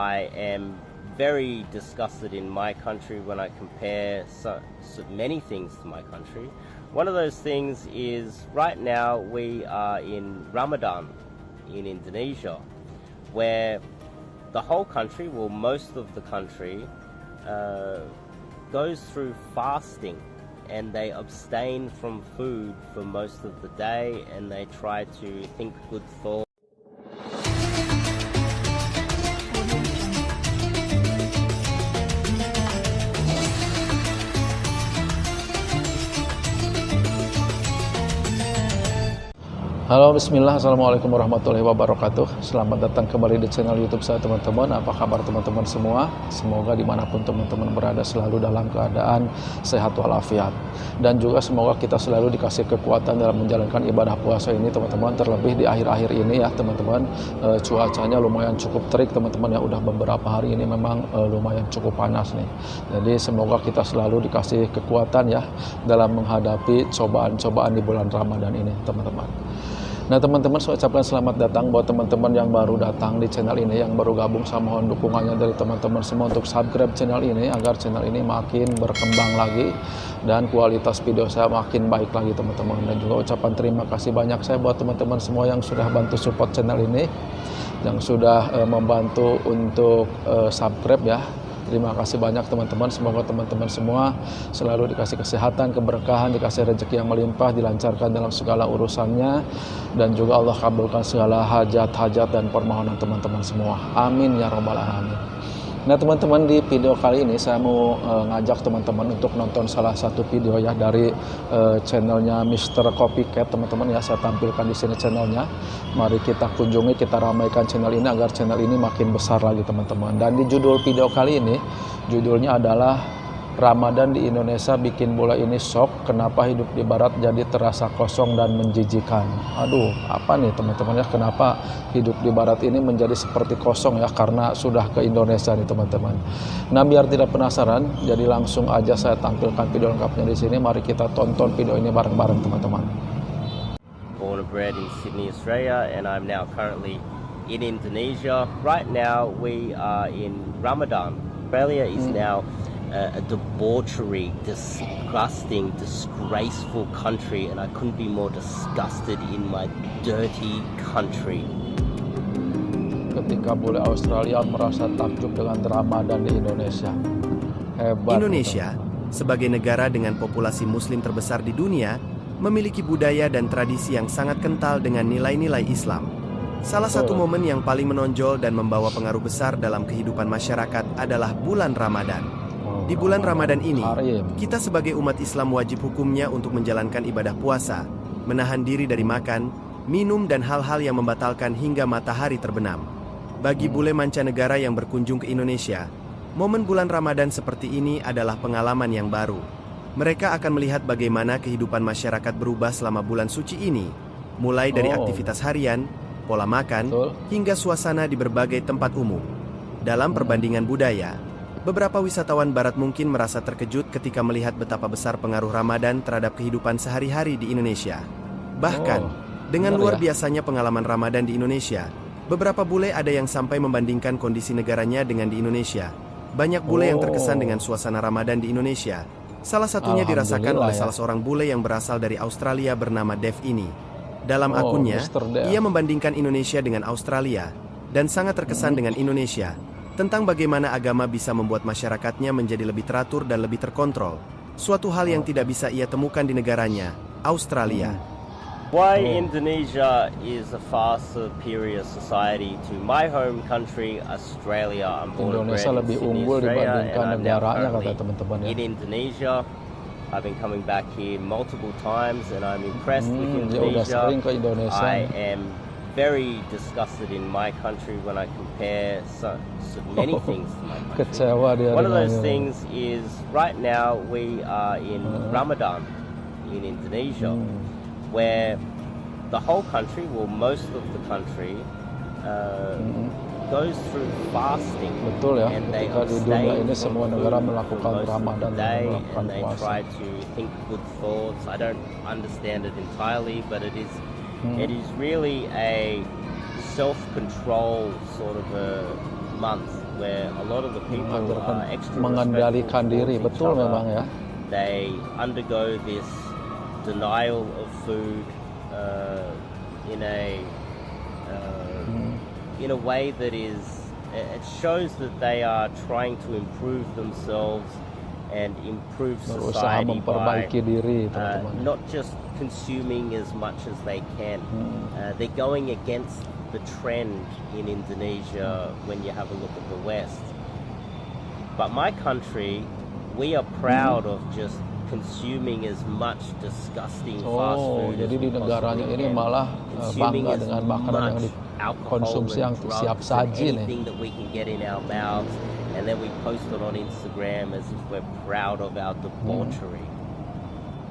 I am very disgusted in my country when I compare so many things to my country. One of those things is right now we are in Ramadan in Indonesia, where the whole country, well, most of the country, goes through fasting, and they abstain from food for most of the day, and they try to think good thoughts. Halo, bismillah, assalamualaikum warahmatullahi wabarakatuh. Selamat datang kembali di channel YouTube saya, teman-teman. Apa kabar teman-teman semua? Semoga dimanapun teman-teman berada selalu dalam keadaan sehat walafiat. Dan juga semoga kita selalu dikasih kekuatan dalam menjalankan ibadah puasa ini, teman-teman. Terlebih di akhir-akhir ini ya, teman-teman. Cuacanya lumayan cukup terik, teman-teman. Ya, udah beberapa hari ini memang lumayan cukup panas nih. Jadi semoga kita selalu dikasih kekuatan ya dalam menghadapi cobaan-cobaan di bulan Ramadan ini, teman-teman. Nah teman-teman, saya ucapkan selamat datang buat teman-teman yang baru datang di channel ini, yang baru gabung. Saya mohon dukungannya dari teman-teman semua untuk subscribe channel ini agar channel ini makin berkembang lagi dan kualitas video saya makin baik lagi, teman-teman. Dan juga ucapan terima kasih banyak saya buat teman-teman semua yang sudah bantu support channel ini, yang sudah membantu untuk subscribe ya. Terima kasih banyak teman-teman. Semoga teman-teman semua selalu dikasih kesehatan, keberkahan, dikasih rezeki yang melimpah, dilancarkan dalam segala urusannya, dan juga Allah kabulkan segala hajat-hajat dan permohonan teman-teman semua. Amin ya rabbal alamin. Nah teman-teman, di video kali ini saya mau ngajak teman-teman untuk nonton salah satu video ya dari channelnya Mr. Copycat, teman-teman ya. Saya tampilkan di sini channelnya. Mari kita kunjungi, kita ramaikan channel ini agar channel ini makin besar lagi, teman-teman. Dan di judul video kali ini, judulnya adalah Ramadan di Indonesia bikin bule ini shock, kenapa hidup di barat jadi terasa kosong dan menjijikan. Aduh, apa nih teman-teman ya, kenapa hidup di barat ini menjadi seperti kosong ya, karena sudah ke Indonesia nih teman-teman. Nah, biar tidak penasaran, jadi langsung aja saya tampilkan video lengkapnya di sini. Mari kita tonton video ini bareng-bareng, teman-teman. Born and bred in Sydney, Australia, and I'm now currently in Indonesia. Right now we are in Ramadan. Australia is now a debauchery, disgusting, disgraceful country, and I couldn't be more disgusted in my dirty country. Ketika bule Australia merasa takjub dengan Ramadan di Indonesia. Hebat. Indonesia, sebagai negara dengan populasi muslim terbesar di dunia, memiliki budaya dan tradisi yang sangat kental dengan nilai-nilai Islam. Salah satu momen yang paling menonjol dan membawa pengaruh besar dalam kehidupan masyarakat adalah bulan Ramadan. Di bulan Ramadan ini, kita sebagai umat Islam wajib hukumnya untuk menjalankan ibadah puasa, menahan diri dari makan, minum, dan hal-hal yang membatalkan hingga matahari terbenam. Bagi bule mancanegara yang berkunjung ke Indonesia, momen bulan Ramadan seperti ini adalah pengalaman yang baru. Mereka akan melihat bagaimana kehidupan masyarakat berubah selama bulan suci ini, mulai dari aktivitas harian, pola makan, hingga suasana di berbagai tempat umum. Dalam perbandingan budaya, beberapa wisatawan barat mungkin merasa terkejut ketika melihat betapa besar pengaruh Ramadan terhadap kehidupan sehari-hari di Indonesia. Bahkan, dengan luar biasanya pengalaman Ramadan di Indonesia, beberapa bule ada yang sampai membandingkan kondisi negaranya dengan di Indonesia. Banyak bule yang terkesan dengan suasana Ramadan di Indonesia. Salah satunya dirasakan oleh salah seorang bule yang berasal dari Australia bernama Dev ini. Dalam akunnya, ia membandingkan Indonesia dengan Australia, dan sangat terkesan dengan Indonesia, tentang bagaimana agama bisa membuat masyarakatnya menjadi lebih teratur dan lebih terkontrol. Suatu hal yang tidak bisa ia temukan di negaranya, Australia. Why Indonesia is a far superior society to my home country, Australia. I'm born and bred in Sydney, Australia, and I'm now currently in Indonesia. I've been coming back here multiple times, and I'm impressed with Indonesia. I am very disgusted in my country when I compare so many things to my country. One of those things is right now we are in Ramadan in Indonesia, where the whole country, well, most of the country, goes through fasting. Betul ya, and ketika di dunia ini semua negara melakukan Ramadan dan melakukan they puasa. try to think good thoughts. I don't understand it entirely, but it is really a self-control sort of a month where a lot of the people are extra mengendalikan diri, betul memang ya. They undergo this denial of food in a way that is, it shows that they are trying to improve themselves and improve society by not just consuming as much as they can. They're going against the trend in Indonesia when you have a look at the West. But my country, we are proud of just consuming as much disgusting fast food jadi di negaranya ini malah bangga dengan makanan yang dikonsumsi yang siap saji nih. Anything that we can get in our mouths, and then we post it on Instagram as if we're proud of our debauchery.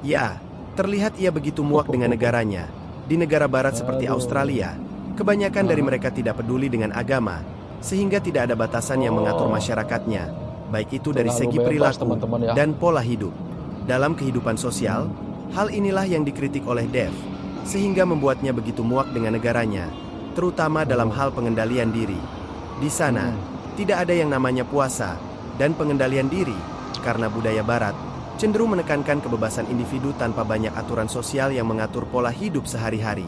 Ya, terlihat ia begitu muak dengan negaranya. Di negara barat seperti Australia, kebanyakan dari mereka tidak peduli dengan agama, sehingga tidak ada batasan yang mengatur masyarakatnya, baik itu dari segi perilaku dan pola hidup. Dalam kehidupan sosial, hal inilah yang dikritik oleh Dev, sehingga membuatnya begitu muak dengan negaranya, terutama dalam hal pengendalian diri. Di sana, tidak ada yang namanya puasa dan pengendalian diri, karena budaya barat cenderung menekankan kebebasan individu tanpa banyak aturan sosial yang mengatur pola hidup sehari-hari.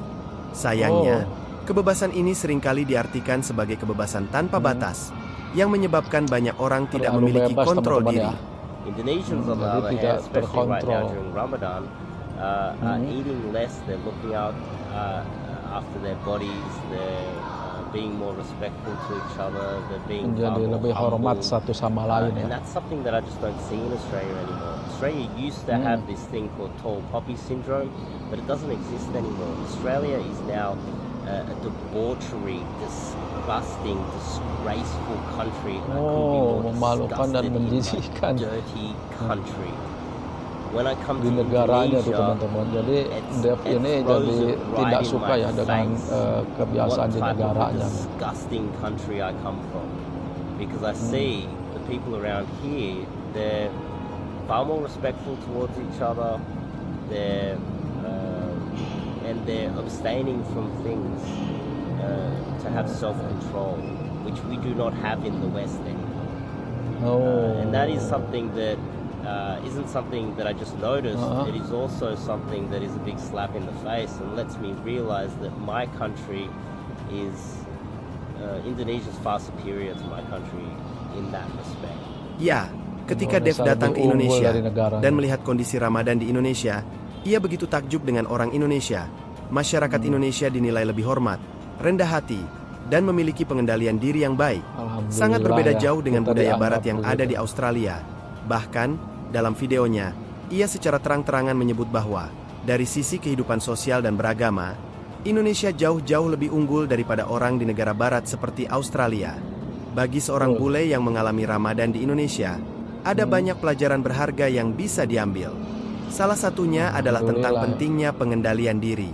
Sayangnya, kebebasan ini seringkali diartikan sebagai kebebasan tanpa batas, yang menyebabkan banyak orang tidak memiliki kontrol diri. Indonesians on the other hand, especially right now during Ramadan, are eating less, they're looking out after their bodies, they're being more respectful to each other, they're being menjadi lebih hormat satu sama lain. And that's something that I just don't see in Australia anymore. Australia used to have this thing called tall poppy syndrome, but it doesn't exist anymore. Australia is now a debauchery, disgusting, disgraceful country. Memalukan dan menjijikkan. Dirty country. When I come di to negaranya tuh Indonesia, teman-teman. Jadi Dev ini jadi tidak suka ya dengan kebiasaan di negaranya. Disgusting country I come from, because I see the people around here, they're far more respectful towards each other. They're abstaining from things to have self-control, which we do not have in the West anymore. And that is something that isn't something that I just noticed. It is also something that is a big slap in the face and lets me realize that my country is Indonesia's far superior to my country in that respect. Ya, ketika Dev datang ke Indonesia dan melihat kondisi Ramadan di Indonesia, ia begitu takjub dengan orang Indonesia. Masyarakat Indonesia dinilai lebih hormat, rendah hati, dan memiliki pengendalian diri yang baik. Sangat berbeda jauh dengan budaya barat yang ada di Australia. Bahkan, dalam videonya, ia secara terang-terangan menyebut bahwa, dari sisi kehidupan sosial dan beragama, Indonesia jauh-jauh lebih unggul daripada orang di negara barat seperti Australia. Bagi seorang bule yang mengalami Ramadan di Indonesia, ada banyak pelajaran berharga yang bisa diambil. Salah satunya adalah tentang pentingnya pengendalian diri.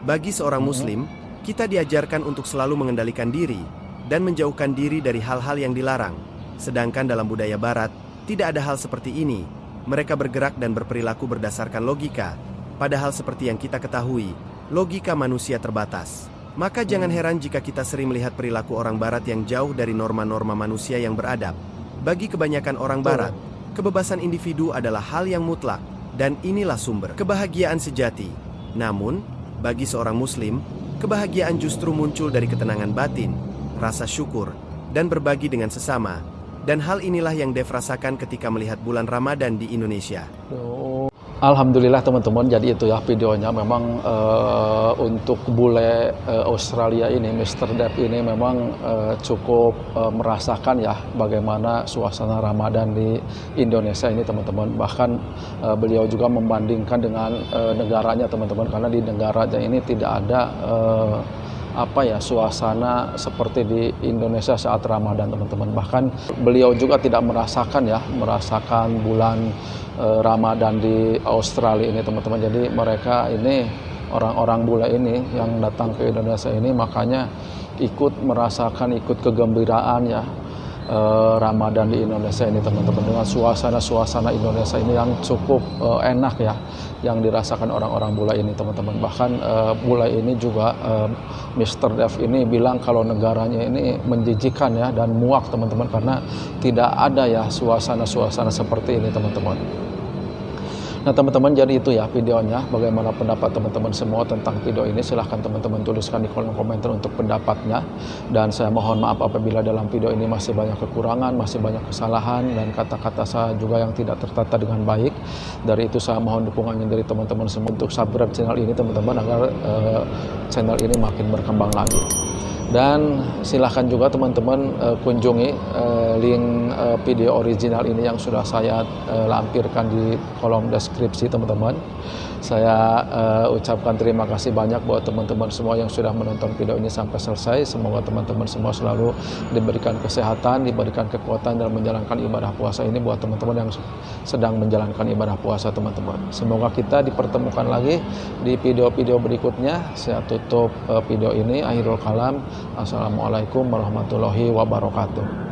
Bagi seorang Muslim, kita diajarkan untuk selalu mengendalikan diri dan menjauhkan diri dari hal-hal yang dilarang. Sedangkan dalam budaya barat, tidak ada hal seperti ini. Mereka bergerak dan berperilaku berdasarkan logika. Padahal seperti yang kita ketahui, logika manusia terbatas. Maka jangan heran jika kita sering melihat perilaku orang barat yang jauh dari norma-norma manusia yang beradab. Bagi kebanyakan orang barat, kebebasan individu adalah hal yang mutlak, dan inilah sumber kebahagiaan sejati. Namun, bagi seorang Muslim, kebahagiaan justru muncul dari ketenangan batin, rasa syukur, dan berbagi dengan sesama. Dan hal inilah yang Dev rasakan ketika melihat bulan Ramadan di Indonesia. Alhamdulillah teman-teman, jadi itu ya videonya. Memang untuk bule Australia ini, Mr. Dev ini memang cukup merasakan ya bagaimana suasana Ramadan di Indonesia ini teman-teman. Bahkan beliau juga membandingkan dengan negaranya teman-teman, karena di negaranya ini tidak ada suasana seperti di Indonesia saat Ramadan teman-teman. Bahkan beliau juga tidak merasakan bulan Ramadan di Australia ini teman-teman. Jadi mereka ini orang-orang bule ini yang datang ke Indonesia ini makanya ikut merasakan, ikut kegembiraan ya Ramadan di Indonesia ini teman-teman, dengan suasana Indonesia ini yang cukup enak ya, yang dirasakan orang-orang bule ini teman-teman. Bahkan bule ini juga Mr. Dev ini bilang kalau negaranya ini menjijikan ya dan muak teman-teman, karena tidak ada ya suasana seperti ini teman-teman. Nah teman-teman, jadi itu ya videonya. Bagaimana pendapat teman-teman semua tentang video ini? Silahkan teman-teman tuliskan di kolom komentar untuk pendapatnya. Dan saya mohon maaf apabila dalam video ini masih banyak kekurangan, masih banyak kesalahan, dan kata-kata saya juga yang tidak tertata dengan baik. Dari itu saya mohon dukungannya dari teman-teman semua untuk subscribe channel ini teman-teman, agar channel ini makin berkembang lagi. Dan silahkan juga teman-teman kunjungi link video original ini yang sudah saya lampirkan di kolom deskripsi teman-teman. Saya ucapkan terima kasih banyak buat teman-teman semua yang sudah menonton video ini sampai selesai. Semoga teman-teman semua selalu diberikan kesehatan, diberikan kekuatan dalam menjalankan ibadah puasa ini buat teman-teman yang sedang menjalankan ibadah puasa teman-teman. Semoga kita dipertemukan lagi di video-video berikutnya. Saya tutup video ini. Akhirul kalam. Assalamualaikum warahmatullahi wabarakatuh.